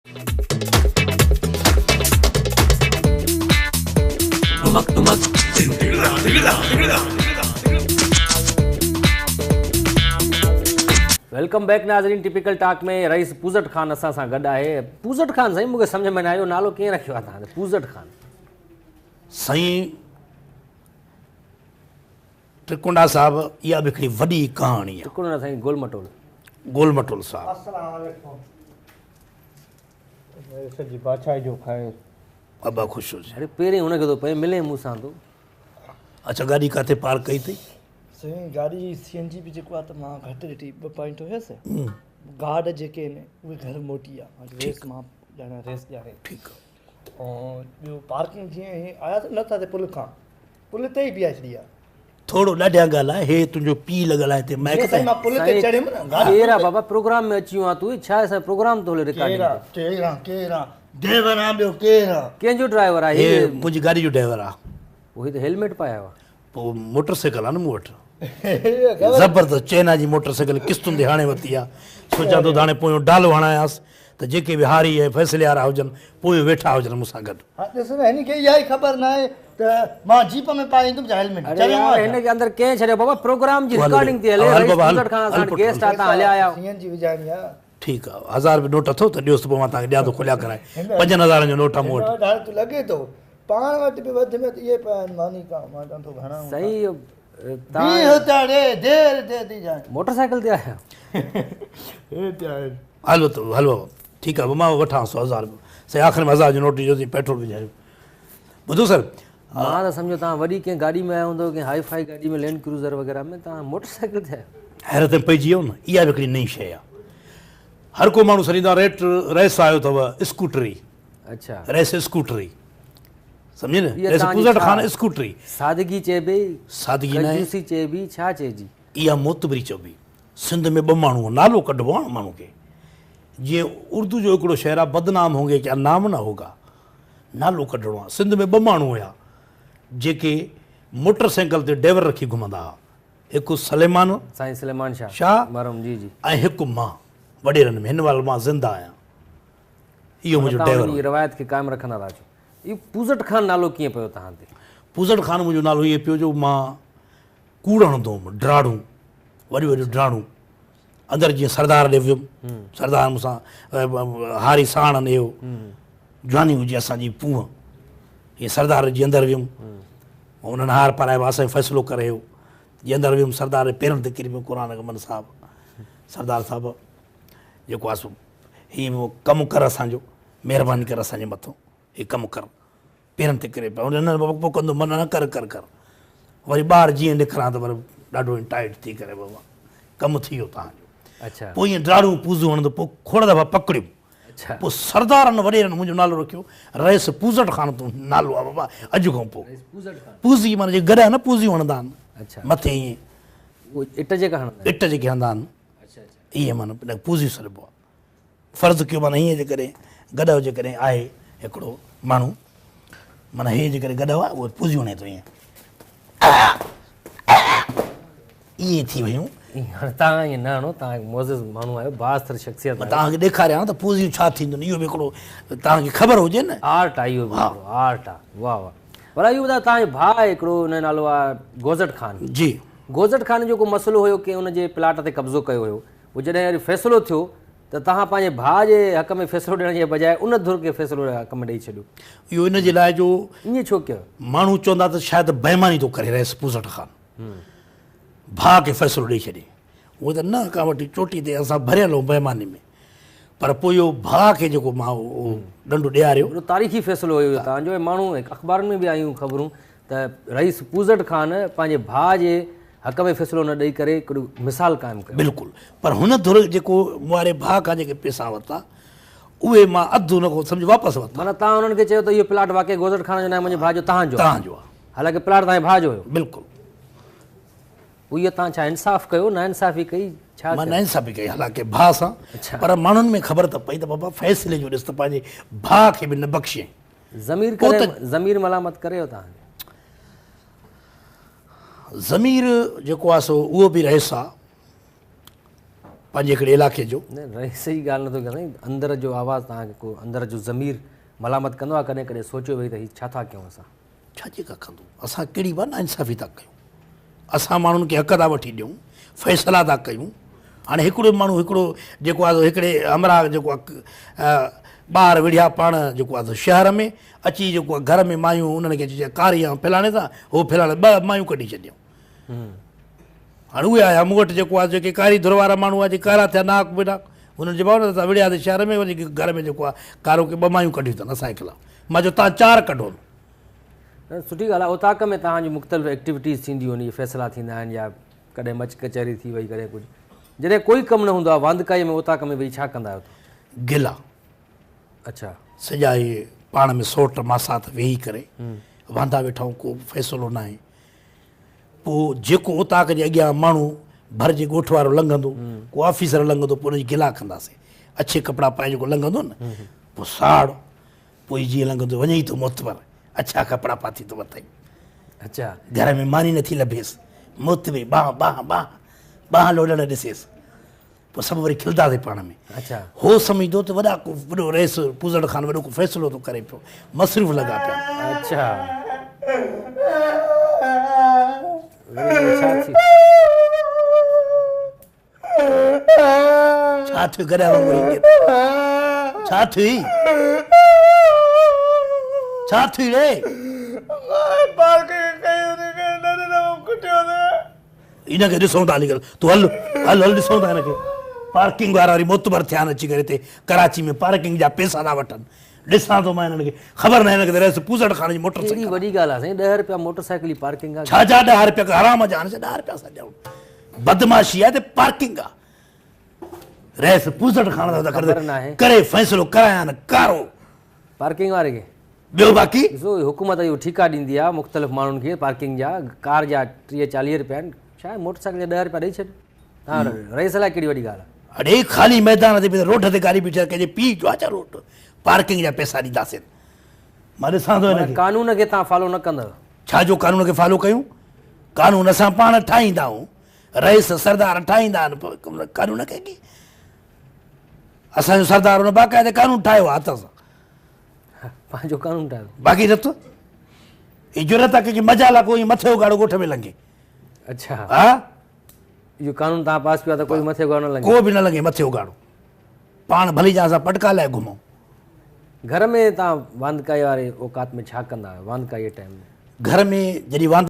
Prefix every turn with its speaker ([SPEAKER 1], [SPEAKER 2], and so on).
[SPEAKER 1] Welcome back नाज़रीन typical talk में rice पूज़ट Khan असां सां गॾु आहे। पूज़ट ख़ान साईं मूंखे सम्झ में न आयो नालो कीअं रखियो आहे तव्हां पूज़ट ख़ान?
[SPEAKER 2] साईं त्रिकुंडा साहब इहा बि हिकिड़ी वॾी कहाणी आहे।
[SPEAKER 1] त्रिकुंडा साईं गोलमटोल
[SPEAKER 2] गोलमटोल साहब
[SPEAKER 3] सॼी बादशाही जो खाए
[SPEAKER 2] बाबा ख़ुशि हुजे।
[SPEAKER 1] अरे पहिरीं हुनखे थो पए मिले मूंसां थो।
[SPEAKER 2] अच्छा गाॾी किथे पार्क कई अथई?
[SPEAKER 3] साईं गाॾी CNG बि जेको आहे त मां घटि ॾिठी 2 पॉइंट हुयसि। गार्ड जेके आहिनि उहे घर मोटी आहे रेस मां ॼाणे रेस ॼाणे
[SPEAKER 2] ठीकु आहे।
[SPEAKER 3] ऐं ॿियो पार्किंग जीअं हे आया त नथा ते पुल खां पुल ते ई बीहाए छॾी आहे।
[SPEAKER 2] थोरो ॾाढिया ॻाल्हि आहे हे तुंहिंजो पीउ लॻल आहे हिते माइक ते।
[SPEAKER 3] साईं मां पुल ते चढ़ियुमि न गाॾी
[SPEAKER 1] केरु आहे बाबा प्रोग्राम में अची वियो आहे तूं छा आहे प्रोग्राम थो हले रिकॉर्डिंग
[SPEAKER 3] केरु देवर आहे ॿियो केरु आहे
[SPEAKER 1] कंहिंजो ड्राइवर आहे
[SPEAKER 2] हे मुंहिंजी गाॾी जो ड्राइवर आहे।
[SPEAKER 1] उहे त हेलमेट पाया हुआ।
[SPEAKER 2] पोइ मोटरसाइकिल आहे न मूं वटि ज़बरदस्त चाइना जी मोटरसाइकिल किस्तुनि ते हाणे वरिती आहे। सोचां थो त हाणे पोइ डालो हणायांसि त जेके बि हारी ऐं फ़ैसिले वारा हुजनि पोइ वेठा हुजनि मूंसां गॾु।
[SPEAKER 3] हा ॾिस न हिनखे इहा ई ख़बर न आहे त मां जीप में पाए ईंदुमि छा हेलमेट
[SPEAKER 1] अरे यार हिनखे अंदर कंहिं छॾियो बाबा प्रोग्राम जी रिकॉर्डिंग थी हले रईस पूज़ट ख़ान असां गेस्ट आहे तव्हां हलिया आया
[SPEAKER 3] CNG विझाइणी आहे।
[SPEAKER 2] ठीकु आहे 1000 रुपया नोट अथव त ॾियोसि त पोइ मां तव्हांखे ॾियां थो खुलिया कराए 5000 जो नोट आहे मूं वटि।
[SPEAKER 3] हाणे तूं लॻे थो पाण वटि बि वधि में इहे पिया आहिनि मानी का मां चवां थो घणा
[SPEAKER 1] सही मोटरसाइकिल ते आया
[SPEAKER 2] हलो त हलो ठीकु आहे मां वठां 1000 साईं आख़िर में 1000 जो नोट ॾिजो पेट्रोल विझायो। ॿुधो सर
[SPEAKER 1] मां त सम्झो तव्हां वॾी कंहिं गाॾी में आया हूंदव कंहिं हाई फाई गाॾी में लैंड क्रूज़र वग़ैरह में तव्हां मोटरसाइकिल ते आहियो।
[SPEAKER 2] हैरत में पइजी वियो न इहा बि हिकिड़ी नई शइ आहे। हर को माण्हू सरींदा रेस आयो अथव स्कूटरी।
[SPEAKER 1] अच्छा
[SPEAKER 2] रेस स्कूटरी सम्झे न रेस पूज़ट ख़ान स्कूटरी
[SPEAKER 1] सादगी चइबी
[SPEAKER 2] सादगी न
[SPEAKER 1] कंजूसी चइबी छा चइजी
[SPEAKER 2] इहा मोतबरी चइबी। सिंध में 2 माण्हू नालो कढिबो आहे माण्हू खे जीअं उर्दू जो हिकिड़ो शहर आहे बदनाम होंगे क्या नाम न होगा नालो कढिणो आहे। सिंध में 2 माण्हू हुया जेके मोटरसाइकिल ते ड्राइवर रखी घुमंदा हुआ। हिकु सलेमान
[SPEAKER 1] साईं सलेमान
[SPEAKER 2] शाह
[SPEAKER 1] मरहम जी जी
[SPEAKER 2] ऐं हिकु मां वॾेरनि में हिन महिल मां ज़िंदा आहियां। इहो मुंहिंजो ड्राइवर
[SPEAKER 1] रिवायत खे क़ाइमु रखंदा था। इहो पूज़ट ख़ान नालो कीअं पियो तव्हां ते?
[SPEAKER 2] पूज़ट ख़ान मुंहिंजो नालो इहो पियो जो मां कूड़ हणंदो हुउमि ड्राड़ूं वॾियूं वॾियूं ड्राड़ूं अंदरि जीअं सरदार ॾे वियुमि सरदार मूंसां हारी साण इहो जवानी हुजे असांजी पूह ईअं सरदार जी अंदरि वियुमि उन्हनि हार पारायो असांजो फ़ैसिलो करे जीअं अंदरि वियुमि सरदार जे पेरनि ते किरी पियो क़ुरान अगमन साहिबु सरदार साहिबु जेको आहे सो हीअ कमु कर असांजो महिरबानी कर असांजे मथां हीअ कमु कर पेरनि ते किरे पिया उन पोइ कंदो मन न कर कर कर वरी ॿार जीअं निकिरां त वरी ॾाढो टाइट थी करे बाबा कमु थी वियो तव्हांजो। अच्छा पोइ ईअं ड्राड़ूं पूज़ूं हणंदो पोइ खोड़ दफ़ा पकड़ियुमि। अच्छा पोइ सरदारनि वॾेरनि मुंहिंजो नालो रखियो रईस पूज़ट ख़ान तूं नालो आहे बाबा अॼु खां पोइ पूज़ी माना जे गॾु न पूज़ियूं हणंदा आहिनि। अच्छा मथे ईअं
[SPEAKER 1] इट जेका हणंदा
[SPEAKER 2] इट जेके हणंदा आहिनि ईअं माना पूज़ी सॾिबो आहे। फ़र्ज़ु कयो माना हीअं जे करे गॾु जे करे आहे हिकिड़ो माण्हू माना हे जे करे गॾु आहे उहे पूज़ियूं हणे थो ईअं ईअं थी वियूं।
[SPEAKER 1] तव्हां ईअं न हणो तव्हां मोज़िज़ माण्हू आहियो बास्तर शख़्सियत
[SPEAKER 2] तव्हांखे ॾेखारियां त पूज़ियूं छा थींदियूं इहो बि हिकिड़ो तव्हांखे ख़बर हुजे न
[SPEAKER 1] आर्ट आहे इहो बि आर्ट आहे। वाह वाह पर इहो ॿुधायो तव्हांजो भाउ हिकिड़ो हुन जो नालो आहे गोज़ट ख़ान
[SPEAKER 2] जी।
[SPEAKER 1] गोज़ट ख़ान जो को मसइलो हुयो की हुनजे प्लाट ते कब्ज़ो कयो हुयो उहो जॾहिं वरी फ़ैसिलो थियो त तव्हां पंहिंजे भाउ जे हक़ में फ़ैसिलो ॾियण जे बजाए उन धुर खे फ़ैसिलो हक़ में ॾेई छॾियो।
[SPEAKER 2] इहो इन जे लाइ जो
[SPEAKER 1] ईअं छो कयो?
[SPEAKER 2] माण्हू चवंदा त शायदि बेईमानी थो करे रहियसि पूज़ट ख़ान भाउ खे फ़ैसिलो ॾेई छॾे उहो त न का वठी चोटी ते असां भरियल हो बेईमानी में पर पोइ इहो भाउ खे जेको मां ॾंडो ॾियारियो
[SPEAKER 1] तारीख़ी फ़ैसिलो हुयो तव्हांजो माण्हू अख़बारुनि में बि आयूं ख़बरूं त रईस पूज़ट ख़ान पंहिंजे भाउ जे हक़ में फ़ैसिलो न ॾेई करे हिकिड़ी मिसाल क़ाइमु कयो।
[SPEAKER 2] बिल्कुलु पर हुन धुर जेको मुंहिंजे भाउ खां जेके पैसा वरिता उहे मां अधु हुन खां सम्झ वापसि वरिता।
[SPEAKER 1] माना तव्हां हुननि खे चयो त इहो प्लाट वाक़ई गोज़ट ख़ान जो न आहे मुंहिंजे भाउ जो तव्हांजो
[SPEAKER 2] आहे
[SPEAKER 1] हालांकि प्लाट तव्हांजे भाउ जो हुयो।
[SPEAKER 2] बिल्कुलु
[SPEAKER 1] पोइ इहो तव्हां छा इंसाफ़ कयो न इंसाफ़ी कई छा?
[SPEAKER 2] मां न इंसाफ़ी कई हालांकि भाउ सां पर माण्हुनि में ख़बर त पई त बाबा फ़ैसिले जो ॾिस त पंहिंजे भाउ खे बि न बख़्शे
[SPEAKER 1] ज़मीर मलामत करे तव्हांखे ज़मीर
[SPEAKER 2] जेको आहे सो उहो बि रहियसि आहे पंहिंजे हिकिड़े इलाइक़े जो।
[SPEAKER 1] न रही सही ॻाल्हि नथो कयां साईं, अंदर जो आवाज़ु तव्हांखे को अंदर जो ज़मीर मलामत कंदो आहे कॾहिं कॾहिं सोचियो वेही त हीउ छा था कयूं असां।
[SPEAKER 2] छा जेका कंदो असां कहिड़ी बार नाइंसाफ़ी था कयूं, असां माण्हुनि खे हक़ था वठी ॾियूं, फ़ैसिला था कयूं। हाणे हिकिड़ो माण्हू हिकिड़ो जेको आहे हिकिड़े हमरा जेको आहे ॿार विढ़िया पाण जेको आहे शहर में अची जेको आहे घर में मायूं उन्हनि खे चए कारी या फैलाणे था, उहो फैलाणे 2 मायूं कढी छॾियूं। हाणे उहे आया मूं वटि जेको आहे जेके कारी धुर वारा माण्हू आहे जेके कारा थिया नाक बिनाक, हुननि चइबो न त विढ़िया ते शहर में वञी घर में जेको आहे कारो खे 2 मायूं कढियूं अथनि असांजे ख़िलाफ़ु। मां चयो तव्हां 4 कढो।
[SPEAKER 1] न सुठी ॻाल्हि आहे, उताक में तव्हांजी मुख़्तलिफ़ एक्टिविटीज़ थींदियूं आहिनि, फ़ैसिला थींदा आहिनि या कॾहिं मच कचहरी थी वई कॾहिं कुझु। जॾहिं कोई कमु न हूंदो आहे वांदकाईअ में उताक में वेही छा कंदा आहियो?
[SPEAKER 2] गिला
[SPEAKER 1] अच्छा,
[SPEAKER 2] सॼा इहे पाण में सोट मासात वेही करे वांदा वेठा आहियूं, को फ़ैसिलो न आहे। पोइ जेको उताक जे अॻियां माण्हू भर जे ॻोठ वारो लंघंदो, को ऑफिसर लंघंदो, पोइ हुनजी गिला कंदासीं। अच्छे कपिड़ा पाए जेको लंघंदो न, पोइ साड़, पोइ जीअं लंघंदो वञे ई थो मोतबर, अच्छा कपिड़ा पाती थो वरितई।
[SPEAKER 1] अच्छा,
[SPEAKER 2] घर में मानी नथी लभेसि, मोतबे बाह बाह बाह बाह लोॾण ॾिसेसि, पोइ सभु वरी खिलंदासीं पाण में।
[SPEAKER 1] अच्छा,
[SPEAKER 2] हो सम्झंदो त वॾो रेस पूज़ड़ खान वॾो को फ़ैसिलो थो करे पियो, मसरूफ़ लॻा पिया।
[SPEAKER 1] अच्छा, छा थी
[SPEAKER 2] छा थियो गॾिया वांगुरु छा थी छा थी रे? इनखे ॾिसूं था हली करे, तूं हल हल हल ॾिसूं था हिनखे। पार्किंग वारा वरी मोतबर थिया आहिनि अची करे हिते कराची में पार्किंग जा पैसा था वठनि। ॾिसां थो मां हिननि खे, ख़बर न हिनखे त रेस पूज़ड़ खान जी मोटर
[SPEAKER 1] एॾी वॾी ॻाल्हि आहे साईं, 10 रुपया मोटरसाइकिल जी पार्किंग आहे।
[SPEAKER 2] छा 10 रुपया हराम जा हाणे 10 रुपया सां ॾियूं, बदमाशी आहे त पार्किंग आहे। रेस पूज़ड़ खान
[SPEAKER 1] ख़बर न आहे।
[SPEAKER 2] करे फ़ैसिलो करायां न कारो
[SPEAKER 1] पार्किंग वारे खे
[SPEAKER 2] ॿियो बाक़ी
[SPEAKER 1] ॾिसो हुकूमत इहो ठीका ॾींदी आहे मुख़्तलिफ़ माण्हुनि खे पार्किंग जा, कार जा 30-40 रुपया आहिनि, छा आहे मोटरसाइकिल जा 10 रुपया ॾेई छॾ। तव्हां रहीस लाइ कहिड़ी वॾी ॻाल्हि आहे।
[SPEAKER 2] अड़े ख़ाली मैदान ते रोड ते गाॾी बीठी आहे, कंहिंजे पीउ जो आहे छा रोड, पार्किंग जा पैसा ॾींदासीं। मां ॾिसां थो हिनखे।
[SPEAKER 1] कानून खे तव्हां फॉलो न कंदव।
[SPEAKER 2] छाजो कानून खे फॉलो कयूं? कानून असां पाण ठाहींदा आहियूं, रईस सरदार ठाहींदा आहिनि, पोइ कानून कंहिंखे असांजो सरदार हुन बाक़ाइदे कानून ठाहियो आहे हथ सां,
[SPEAKER 1] पंहिंजो कानून ठाहियो।
[SPEAKER 2] बाक़ी नथो ही ज़रूरत आहे कंहिंखे मज़ा लाइ कोई मथे उगाड़ो ॻोठ में लंघे।
[SPEAKER 1] अच्छा,
[SPEAKER 2] हा
[SPEAKER 1] इहो कानून तव्हां पास कयो आहे त कोई मथे उगाड़ो न लॻे।
[SPEAKER 2] को बि न लॻे मथे उगाड़ो, पाण भली जा असां पटका लाइ घुमूं।
[SPEAKER 1] घर में तव्हां वांदकाई वारे औकात में छा कंदा आहियो वांदकाई टाइम में?
[SPEAKER 2] घर में जॾहिं वांद